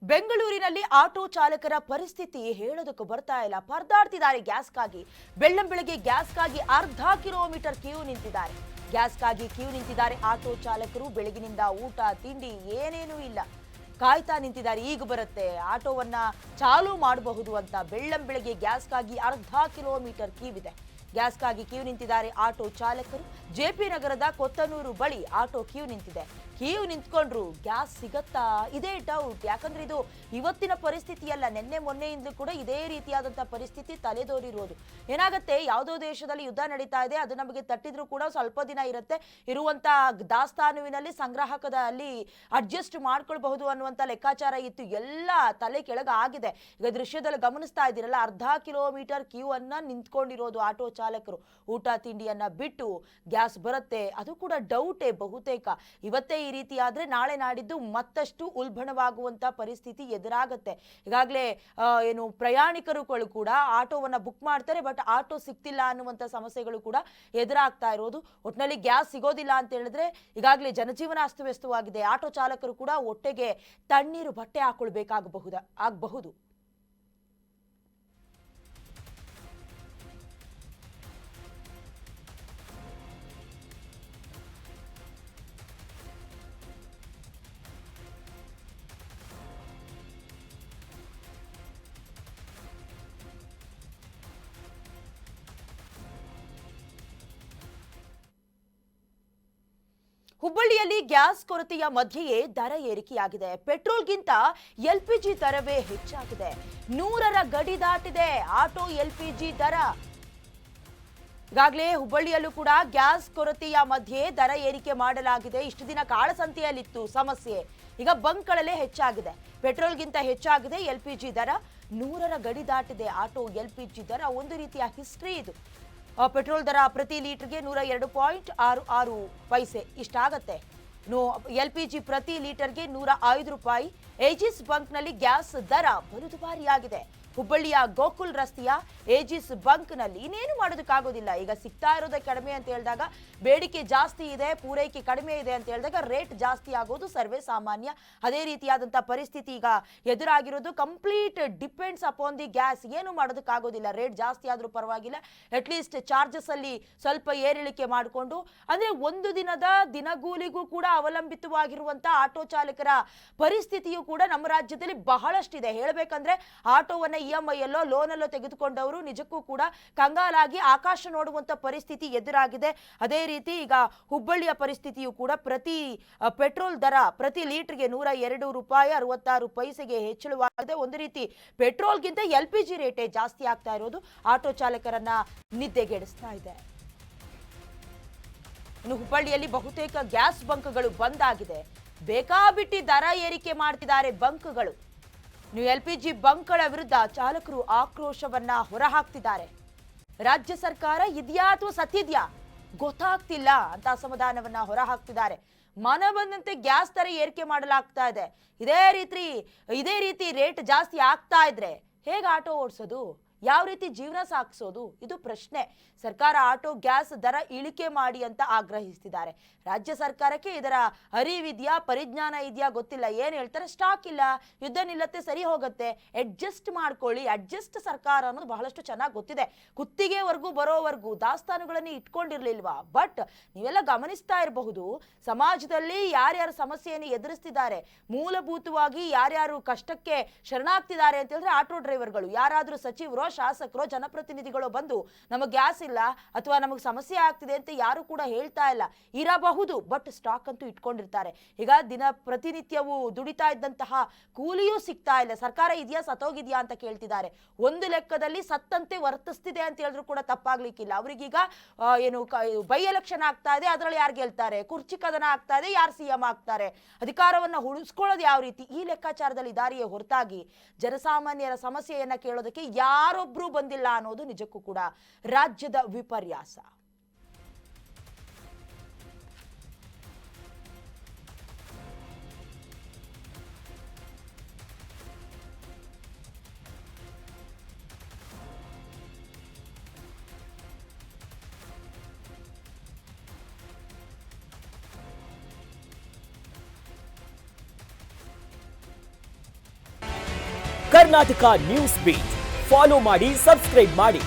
ಬೆಂಗಳೂರಿನಲ್ಲಿ ಆಟೋ ಚಾಲಕರ ಪರಿಸ್ಥಿತಿ ಹೇಳೋದಕ್ಕೆ ಬರ್ತಾ ಇಲ್ಲ. ಪರದಾಡ್ತಿದ್ದಾರೆ ಗ್ಯಾಸ್ಗಾಗಿ. ಬೆಳ್ಳಂಬೆಳಗ್ಗೆ ಗ್ಯಾಸ್ಗಾಗಿ ಅರ್ಧ ಕಿಲೋಮೀಟರ್ ಕ್ಯೂ ನಿಂತಿದ್ದಾರೆ. ಗ್ಯಾಸ್ಗಾಗಿ ಕ್ಯೂ ನಿಂತಿದ್ದಾರೆ ಆಟೋ ಚಾಲಕರು. ಬೆಳಗಿನಿಂದ ಊಟ ತಿಂಡಿ ಏನೇನೂ ಇಲ್ಲ, ಕಾಯ್ತಾ ನಿಂತಿದ್ದಾರೆ. ಈಗ ಬರುತ್ತೆ ಆಟೋವನ್ನ ಚಾಲೂ ಮಾಡಬಹುದು ಅಂತ. ಬೆಳ್ಳಂಬೆಳಗ್ಗೆ ಗ್ಯಾಸ್ಗಾಗಿ ಅರ್ಧ ಕಿಲೋಮೀಟರ್ ಕ್ಯೂ ಇದೆ. ಗ್ಯಾಸ್ಗಾಗಿ ಕ್ಯೂ ನಿಂತಿದ್ದಾರೆ ಆಟೋ ಚಾಲಕರು. ಜೆಪಿ ನಗರದ ಕೊತ್ತನೂರು ಬಳಿ ಆಟೋ ಕ್ಯೂ ನಿಂತಿದೆ. ಕ್ಯೂ ನಿಂತ್ಕೊಂಡ್ರು ಗ್ಯಾಸ್ ಸಿಗತ್ತಾ ಇದೇ ಡೌಟ್. ಯಾಕಂದ್ರೆ ಇದು ಇವತ್ತಿನ ಪರಿಸ್ಥಿತಿ ಅಲ್ಲ, ನಿನ್ನೆ ಮೊನ್ನೆಯಿಂದಲೂ ಕೂಡ ಇದೇ ರೀತಿಯಾದಂತಹ ಪರಿಸ್ಥಿತಿ ತಲೆದೋರಿರೋದು. ಏನಾಗುತ್ತೆ, ಯಾವುದೋ ದೇಶದಲ್ಲಿ ಯುದ್ಧ ನಡೀತಾ ಇದೆ, ಅದು ನಮಗೆ ತಟ್ಟಿದ್ರು ಕೂಡ ಸ್ವಲ್ಪ ದಿನ ಇರುತ್ತೆ. ಇರುವಂತ ದಾಸ್ತಾನುವಿನಲ್ಲಿ ಸಂಗ್ರಾಹಕದ ಅಲ್ಲಿ ಅಡ್ಜಸ್ಟ್ ಮಾಡ್ಕೊಳ್ಬಹುದು ಅನ್ನುವಂತ ಲೆಕ್ಕಾಚಾರ ಇತ್ತು. ಎಲ್ಲ ತಲೆ ಕೆಳಗೆ ಆಗಿದೆ. ಈಗ ದೃಶ್ಯದಲ್ಲಿ ಗಮನಿಸ್ತಾ ಇದ್ದೀರಲ್ಲ, ಅರ್ಧ ಕಿಲೋಮೀಟರ್ ಕ್ಯೂ ಅನ್ನ ನಿಂತ್ಕೊಂಡಿರೋದು ಆಟೋ ಚಾಲಕರು. ಊಟ ತಿಂಡಿಯನ್ನ ಬಿಟ್ಟು ಗ್ಯಾಸ್ ಬರುತ್ತೆ, ಅದು ಕೂಡ ಡೌಟೇ ಬಹುತೇಕ. ಇವತ್ತೇ ಈ ರೀತಿ ಆದ್ರೆ ನಾಳೆ ನಾಡಿದ್ದು ಮತ್ತಷ್ಟು ಉಲ್ಬಣವಾಗುವಂತ ಪರಿಸ್ಥಿತಿ ಎದುರಾಗುತ್ತೆ. ಈಗಾಗಲೇ ಏನು ಪ್ರಯಾಣಿಕರುಗಳು ಕೂಡ ಆಟೋವನ್ನ ಬುಕ್ ಮಾಡ್ತಾರೆ, ಬಟ್ ಆಟೋ ಸಿಗ್ತಿಲ್ಲ ಅನ್ನುವಂತ ಸಮಸ್ಯೆಗಳು ಕೂಡ ಎದುರಾಗ್ತಾ ಇರೋದು. ಒಟ್ಟಿನಲ್ಲಿ ಗ್ಯಾಸ್ ಸಿಗೋದಿಲ್ಲ ಅಂತ ಹೇಳಿದ್ರೆ ಈಗಾಗಲೇ ಜನಜೀವನ ಅಸ್ತವ್ಯಸ್ತವಾಗಿದೆ. ಆಟೋ ಚಾಲಕರು ಕೂಡ ಹೊಟ್ಟೆಗೆ ತಣ್ಣೀರು ಬಟ್ಟೆ ಆಗಬಹುದು. ಹುಬ್ಬಳ್ಳಿಯಲ್ಲಿ ಗ್ಯಾಸ್ ಕೊರತೆಯ ಮಧ್ಯೆಯೇ ದರ ಏರಿಕೆಯಾಗಿದೆ. ಪೆಟ್ರೋಲ್ಗಿಂತ ಎಲ್ಪಿಜಿ ದರವೇ ಹೆಚ್ಚಾಗಿದೆ. 100ರ ಗಡಿ ದಾಟಿದೆ ಆಟೋ ಎಲ್ಪಿಜಿ ದರ. ಈಗಾಗಲೇ ಹುಬ್ಬಳ್ಳಿಯಲ್ಲೂ ಕೂಡ ಗ್ಯಾಸ್ ಕೊರತೆಯ ಮಧ್ಯೆ ದರ ಏರಿಕೆ ಮಾಡಲಾಗಿದೆ. ಇಷ್ಟು ದಿನ ಕಾಳಸಂತೆಯಲ್ಲಿತ್ತು ಸಮಸ್ಯೆ, ಈಗ ಬಂಕ್ಗಳಲ್ಲೇ ಹೆಚ್ಚಾಗಿದೆ. ಪೆಟ್ರೋಲ್ಗಿಂತ ಹೆಚ್ಚಾಗಿದೆ ಎಲ್ಪಿಜಿ ದರ. 100ರ ಗಡಿ ದಾಟಿದೆ ಆಟೋ ಎಲ್ಪಿಜಿ ದರ. ಒಂದು ರೀತಿಯ ಹಿಸ್ಟ್ರಿ ಇದು. ಪೆಟ್ರೋಲ್ ದರ ಪ್ರತಿ ಲೀಟರ್ಗೆ 102.66 ಪೈಸೆ ಇಷ್ಟಾಗತ್ತೆ. ಎಲ್ಪಿಜಿ ಪ್ರತಿ ಲೀಟರ್ಗೆ 105 ರೂಪಾಯಿ. ಏಜಿಸ್ ಬಂಕ್ನಲ್ಲಿ ಗ್ಯಾಸ್ ದರ ಬಲು ದುಬಾರಿಯಾಗಿದೆ. ಹುಬ್ಬಳ್ಳಿಯ ಗೋಕುಲ್ ರಸ್ತೆಯ ಏಜಿಸ್ ಬಂಕ್ನಲ್ಲಿ ಇನ್ನೇನು ಮಾಡೋದಕ್ಕಾಗೋದಿಲ್ಲ. ಈಗ ಸಿಗ್ತಾ ಇರೋದೇ ಕಡಿಮೆ ಅಂತ ಹೇಳಿದಾಗ, ಬೇಡಿಕೆ ಜಾಸ್ತಿ ಇದೆ, ಪೂರೈಕೆ ಕಡಿಮೆ ಇದೆ ಅಂತ ಹೇಳಿದಾಗ ರೇಟ್ ಜಾಸ್ತಿ ಆಗೋದು ಸರ್ವೇ ಸಾಮಾನ್ಯ. ಅದೇ ರೀತಿಯಾದಂತಹ ಪರಿಸ್ಥಿತಿ ಈಗ ಎದುರಾಗಿರೋದು. Complete depends upon the gas. ಏನು ಮಾಡೋದಕ್ಕಾಗೋದಿಲ್ಲ. ರೇಟ್ ಜಾಸ್ತಿ ಆದ್ರೂ ಪರವಾಗಿಲ್ಲ, ಅಟ್ಲೀಸ್ಟ್ ಚಾರ್ಜಸ್ ಅಲ್ಲಿ ಸ್ವಲ್ಪ ಏರಿಳಿಕೆ ಮಾಡಿಕೊಂಡು, ಅಂದ್ರೆ ಒಂದು ದಿನದ ದಿನಗೂಲಿಗೂ ಕೂಡ ಅವಲಂಬಿತವಾಗಿರುವಂತ ಆಟೋ ಚಾಲಕರ ಪರಿಸ್ಥಿತಿಯು ಕೂಡ ನಮ್ಮ ರಾಜ್ಯದಲ್ಲಿ ಬಹಳಷ್ಟಿದೆ. ಹೇಳಬೇಕಂದ್ರೆ ಆಟೋವನ್ನ EMI ಅಲ್ಲೋ ಲೋನಲ್ಲೋ ತೆಗೆದುಕೊಂಡವರು ನಿಜಕ್ಕೂ ಕೂಡ ಕಂಗಾಲಾಗಿ ಆಕಾಶ ನೋಡುವಂತ ಪರಿಸ್ಥಿತಿ ಎದುರಾಗಿದೆ. ಅದೇ ರೀತಿ ಈಗ ಹುಬ್ಬಳ್ಳಿಯ ಪರಿಸ್ಥಿತಿಯು ಕೂಡ ಪೆಟ್ರೋಲ್ ದರ ಪ್ರತಿ ಲೀಟರ್ಗೆ 102 ರೂಪಾಯಿ 66 ಪೈಸೆಗೆ ಹೆಚ್ಚಳವಾಗಿದೆ. ಒಂದು ರೀತಿ ಪೆಟ್ರೋಲ್ಗಿಂತ LPG ರೇಟೇ ಜಾಸ್ತಿ ಆಗ್ತಾ ಇರೋದು ಆಟೋ ಚಾಲಕರನ್ನ ನಿದ್ದೆಗೆಡಿಸ್ತಾ ಇದೆ. ಇನ್ನು ಹುಬ್ಬಳ್ಳಿಯಲ್ಲಿ ಬಹುತೇಕ ಗ್ಯಾಸ್ ಬಂಕ್ಗಳು ಬಂದ್ ಆಗಿದೆ. ಬೇಕಾಬಿಟ್ಟಿ ದರ ಏರಿಕೆ ಮಾಡ್ತಿದ್ದಾರೆ ಬಂಕ್ಗಳು. LPG ಬಂಕ್ಗಳ ವಿರುದ್ಧ ಚಾಲಕರು ಆಕ್ರೋಶವನ್ನ ಹೊರಹಾಕ್ತಿದ್ದಾರೆ. ರಾಜ್ಯ ಸರ್ಕಾರ ಇದೆಯಾ ಅಥವಾ ಸತ್ತಿದ್ಯಾ ಗೊತ್ತಾಗ್ತಿಲ್ಲ ಅಂತ ಅಸಮಾಧಾನವನ್ನ ಹೊರಹಾಕ್ತಿದ್ದಾರೆ. ಮನ ಬಂದಂತೆ ಗ್ಯಾಸ್ ದರ ಏರಿಕೆ ಮಾಡಲಾಗ್ತಾ ಇದೆ. ಇದೇ ರೀತಿ ರೇಟ್ ಜಾಸ್ತಿ ಆಗ್ತಾ ಇದ್ರೆ ಹೇಗೆ ಆಟೋ ಓಡಿಸೋದು, ಯಾವ ರೀತಿ ಜೀವನ ಸಾಗಿಸೋದು, ಇದು ಪ್ರಶ್ನೆ. ಸರ್ಕಾರ ಆಟೋ ಗ್ಯಾಸ್ ದರ ಇಳಿಕೆ ಮಾಡಿ ಅಂತ ಆಗ್ರಹಿಸ್ತಿದ್ದಾರೆ. ರಾಜ್ಯ ಸರ್ಕಾರಕ್ಕೆ ಇದರ ಅರಿವಿದೆಯಾ, ಪರಿಜ್ಞಾನ ಇದೆಯಾ ಗೊತ್ತಿಲ್ಲ. ಏನ್ ಹೇಳ್ತಾರೆ, ಸ್ಟಾಕ್ ಇಲ್ಲ, ಯುದ್ಧ ನಿಲ್ಲತ್ತೆ, ಸರಿ ಹೋಗುತ್ತೆ, ಅಡ್ಜಸ್ಟ್ ಮಾಡ್ಕೊಳ್ಳಿ. ಅಡ್ಜಸ್ಟ್ ಸರ್ಕಾರ ಅನ್ನೋದು ಬಹಳಷ್ಟು ಚೆನ್ನಾಗಿ ಗೊತ್ತಿದೆ. ಕುತ್ತಿಗೆವರೆಗೂ ಬರೋವರೆಗೂ ದಾಸ್ತಾನುಗಳನ್ನ ಇಟ್ಕೊಂಡಿರ್ಲಿಲ್ವಾ? ಬಟ್ ನೀವೆಲ್ಲ ಗಮನಿಸ್ತಾ ಇರಬಹುದು, ಸಮಾಜದಲ್ಲಿ ಯಾರ್ಯಾರು ಸಮಸ್ಯೆಯನ್ನು ಎದುರಿಸ್ತಿದ್ದಾರೆ, ಮೂಲಭೂತವಾಗಿ ಯಾರ್ಯಾರು ಕಷ್ಟಕ್ಕೆ ಶರಣಾಗ್ತಿದ್ದಾರೆ ಅಂತ ಹೇಳಿದ್ರೆ ಆಟೋ ಡ್ರೈವರ್ಗಳು. ಯಾರಾದ್ರೂ ಸಚಿವರು, ಶಾಸಕರು, ಜನಪ್ರತಿನಿಧಿಗಳು ಬಂದು ನಮಗೆ ಗ್ಯಾಸ್ ಇಲ್ಲ ಅಥವಾ ನಮಗೆ ಸಮಸ್ಯೆ ಆಗ್ತಿದೆ ಅಂತ ಯಾರು ಕೂಡ ಹೇಳ್ತಾ ಇಲ್ಲ. ಇರಬಹುದು, ಬಟ್ ಸ್ಟಾಕ್ ಅಂತೂ ಇಟ್ಕೊಂಡಿರ್ತಾರೆ. ಈಗ ದಿನ ಪ್ರತಿನಿತ್ಯವೂ ದುಡಿತಾ ಇದ್ದಂತಹ ಕೂಲಿಯೂ ಸಿಗ್ತಾ ಇಲ್ಲ. ಸರ್ಕಾರ ಇದೆಯಾ ಸತ್ತೋಗಿದ್ಯಾ ಅಂತ ಕೇಳ್ತಿದ್ದಾರೆ. ಒಂದು ಲೆಕ್ಕದಲ್ಲಿ ಸತ್ತಂತೆ ವರ್ತಿಸ್ತಿದೆ ಅಂತ ಹೇಳಿದ್ರು ಕೂಡ ತಪ್ಪಾಗ್ಲಿಕ್ಕಿಲ್ಲ. ಅವ್ರಿಗೀಗ ಏನು ಬೈ ಎಲೆಕ್ಷನ್ ಆಗ್ತಾ ಇದೆ, ಅದರಲ್ಲಿ ಯಾರು ಗೆಲ್ತಾರೆ, ಕುರ್ಚಿ ಕದನ ಆಗ್ತಾ ಇದೆ, ಯಾರು CM ಆಗ್ತಾರೆ, ಅಧಿಕಾರವನ್ನ ಉಳಿಸ್ಕೊಳ್ಳೋದು ಯಾವ ರೀತಿ, ಈ ಲೆಕ್ಕಾಚಾರದಲ್ಲಿ ದಾರಿಯ ಹೊರತಾಗಿ ಜನಸಾಮಾನ್ಯರ ಸಮಸ್ಯೆಯನ್ನ ಕೇಳೋದಕ್ಕೆ ಯಾರೊಬ್ರು ಬಂದಿಲ್ಲ ಅನ್ನೋದು ನಿಜಕ್ಕೂ ಕೂಡ ರಾಜ್ಯದ ವಿಪರ್ಯಾಸ. ಕರ್ನಾಟಕ ನ್ಯೂಸ್ ಬೀಟ್ ಫಾಲೋ ಮಾಡಿ, ಸಬ್ಸ್ಕ್ರೈಬ್ ಮಾಡಿ